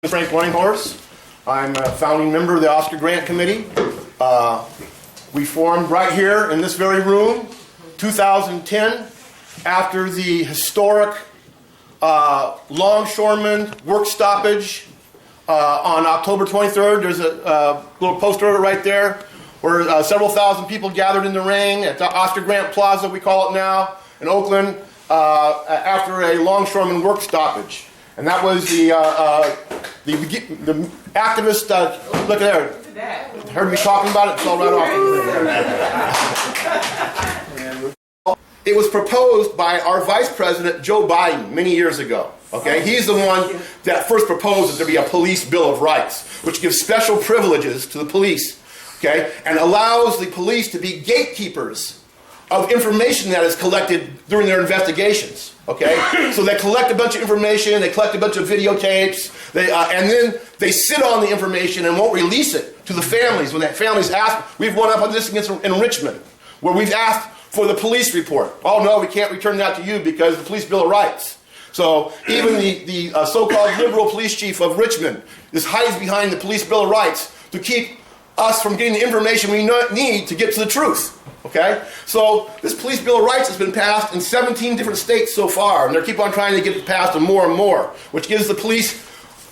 Frank Runninghorse. I'm a founding member of the Oscar Grant Committee. We formed right here in this very room, 2010, after the historic longshoreman work stoppage on October 23rd. There's a little poster right there where several thousand people gathered in the rain at the Oscar Grant Plaza, we call it now, in Oakland, after a longshoreman work stoppage. And that was the activist, look at there, heard me talking about it, fell right off. It was proposed by our Vice President, Joe Biden, many years ago. Okay, he's the one that first proposed that there be a police bill of rights, which gives special privileges to the police, okay, and allows the police to be gatekeepers of information that is collected during their investigations. Okay, so they collect a bunch of information, they collect a bunch of videotapes, and then they sit on the information and won't release it to the families. When that family's asked, we've won up on this against enrichment, where we've asked for the police report. Oh no, we can't return that to you because of the police bill of rights. So even the so-called liberal police chief of Richmond hides behind the police bill of rights to keep us from getting the information we need to get to the truth. Okay? So this police bill of rights has been passed in 17 different states so far, and they keep on trying to get it passed and more, which gives the police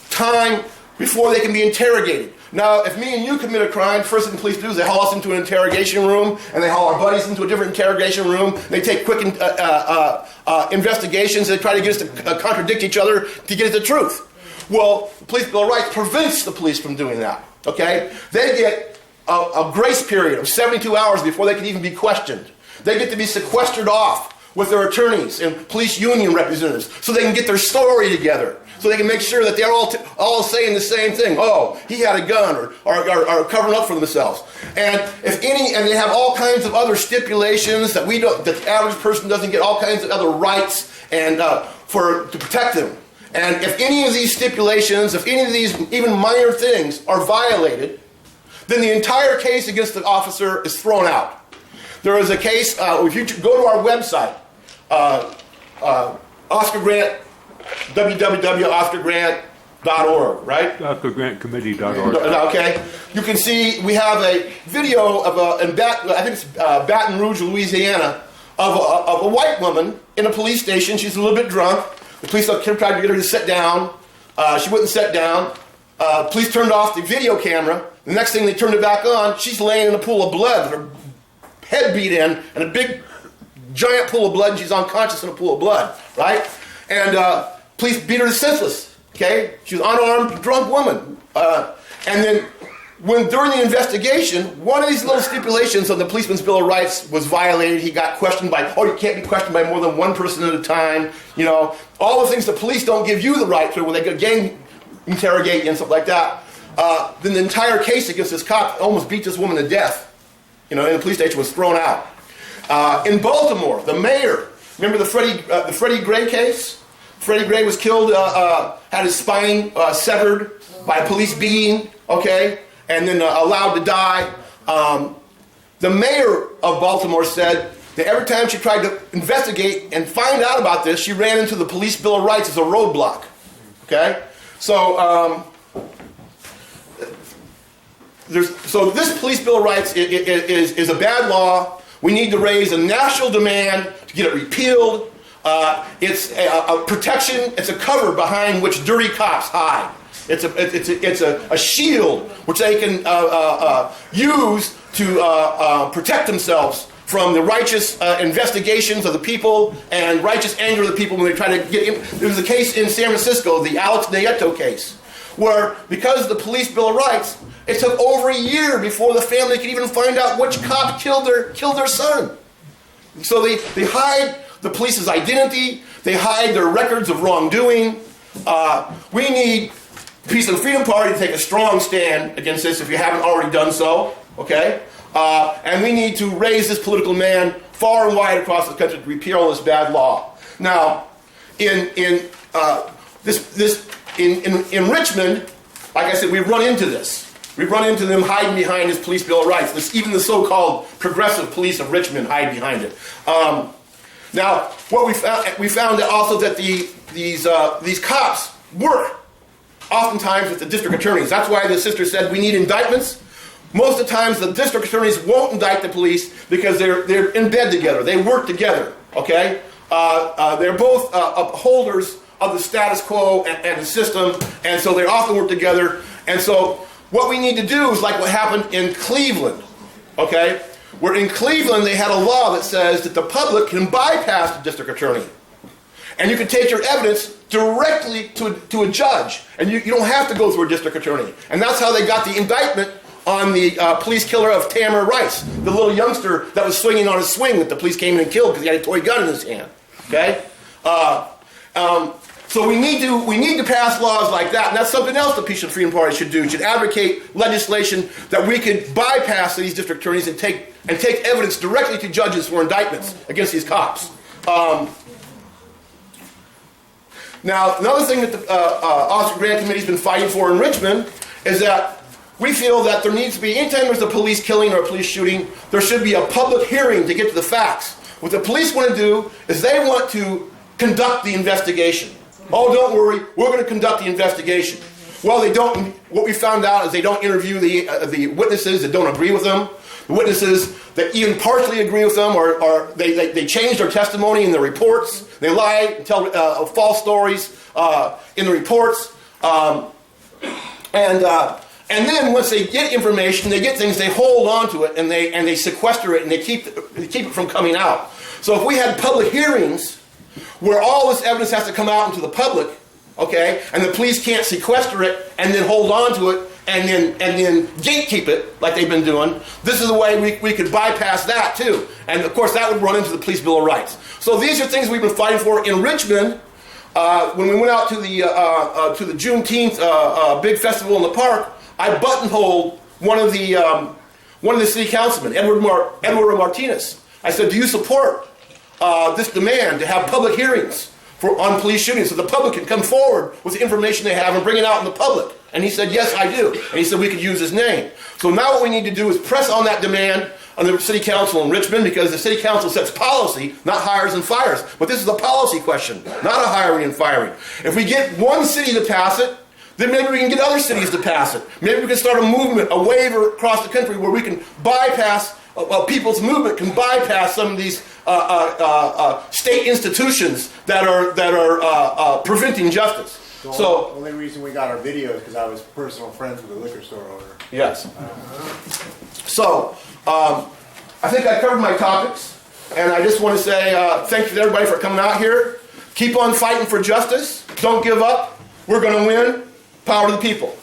time before they can be interrogated. Now, if me and you commit a crime, first thing the police do is they haul us into an interrogation room, and they haul our buddies into a different interrogation room. They take quick investigations. They try to get us to contradict each other to get at the truth. Well, the police bill of rights prevents the police from doing that. Okay? They get a grace period of 72 hours before they can even be questioned. They get to be sequestered off with their attorneys and police union representatives so they can get their story together, so they can make sure that they're all saying the same thing. Oh, he had a gun, or covering up for themselves. And they have all kinds of other stipulations that that the average person doesn't get, all kinds of other rights and to protect them. And if any of these stipulations, if any of these even minor things are violated, then the entire case against the officer is thrown out. There is a case, if you go to our website, Oscar Grant, www.oscargrant.org, right? OscarGrantCommittee.org. Okay. You can see we have a video of I think it's Baton Rouge, Louisiana, of a white woman in a police station. She's a little bit drunk. The police tried to get her to sit down. She wouldn't sit down. Police turned off the video camera. The next thing they turned it back on, she's laying in a pool of blood with her head beat in, and a big, giant pool of blood, and she's unconscious in a pool of blood, right? And police beat her to senseless, okay? She was an unarmed, drunk woman. And then, during the investigation, one of these little stipulations of the policeman's bill of rights was violated. He got questioned you can't be questioned by more than one person at a time. You know, all the things the police don't give you the right to, when they could gang interrogate you and stuff like that. Then the entire case against this cop almost beat this woman to death, in the police station, was thrown out. In Baltimore, the mayor, remember the Freddie Gray case? Freddie Gray was killed, had his spine severed by a police beating, okay, and then allowed to die. The mayor of Baltimore said that every time she tried to investigate and find out about this, she ran into the police bill of rights as a roadblock, okay? So this police bill of rights is a bad law. We need to raise a national demand to get it repealed. It's a protection. It's a cover behind which dirty cops hide. It's a shield which they can use to protect themselves from the righteous investigations of the people and righteous anger of the people when they try to get in. There was a case in San Francisco, the Alex Nieto case, where because of the police bill of rights, it took over a year before the family could even find out which cop killed their son. So they hide the police's identity. They hide their records of wrongdoing. We need the Peace and Freedom Party to take a strong stand against this if you haven't already done so. Okay? And we need to raise this political demand far and wide across the country to repeal this bad law. Now, in Richmond, like I said, we've run into this. We've run into them hiding behind this police bill of rights. Even the so-called progressive police of Richmond hide behind it. Now, what we found also that these cops work oftentimes with the district attorneys. That's why the sister said we need indictments. Most of the times the district attorneys won't indict the police because they're in bed together. They work together, okay? They're both upholders of the status quo and the system, and so they often work together. And so what we need to do is like what happened in Cleveland, okay? Where in Cleveland they had a law that says that the public can bypass the district attorney. And you can take your evidence directly to a judge. And you don't have to go through a district attorney. And that's how they got the indictment on the police killer of Tamara Rice, the little youngster that was swinging on a swing that the police came in and killed because he had a toy gun in his hand. Okay? So we need to pass laws like that, and that's something else the Peace and Freedom Party should do. Should advocate legislation that we could bypass these district attorneys and take evidence directly to judges for indictments against these cops. Now, another thing that the Officer Grant Committee's been fighting for in Richmond is that we feel that there needs to be, anytime there's a police killing or a police shooting, there should be a public hearing to get to the facts. What the police want to do is they want to conduct the investigation. Oh, don't worry, we're going to conduct the investigation. Well, they don't. What we found out is they don't interview the witnesses that don't agree with them. The witnesses that even partially agree with them, or they change their testimony in the reports. They lie and tell false stories in the reports. And then once they get information, they get things, they hold on to it and they sequester it and they keep it from coming out. So if we had public hearings where all this evidence has to come out into the public, okay, and the police can't sequester it and then hold on to it and then gatekeep it like they've been doing, this is the way we could bypass that too. And of course that would run into the Police Bill of Rights. So these are things we've been fighting for in Richmond. When we went out to the Juneteenth big festival in the park, I buttonholed one of the city councilmen, Edward Martinez. I said, "Do you support this demand to have public hearings on police shootings so the public can come forward with the information they have and bring it out in the public?" And he said, "Yes, I do." And he said we could use his name. So now what we need to do is press on that demand on the city council in Richmond, because the city council sets policy, not hires and fires. But this is a policy question, not a hiring and firing. If we get one city to pass it, then maybe we can get other cities to pass it. Maybe we can start a movement, a wave across the country where we can bypass, people's movement can bypass some of these state institutions that are preventing justice. The only reason we got our video is because I was personal friends with the liquor store owner. Yes. So, I think I covered my topics, and I just want to say thank you to everybody for coming out here. Keep on fighting for justice. Don't give up. We're going to win. Power to the people.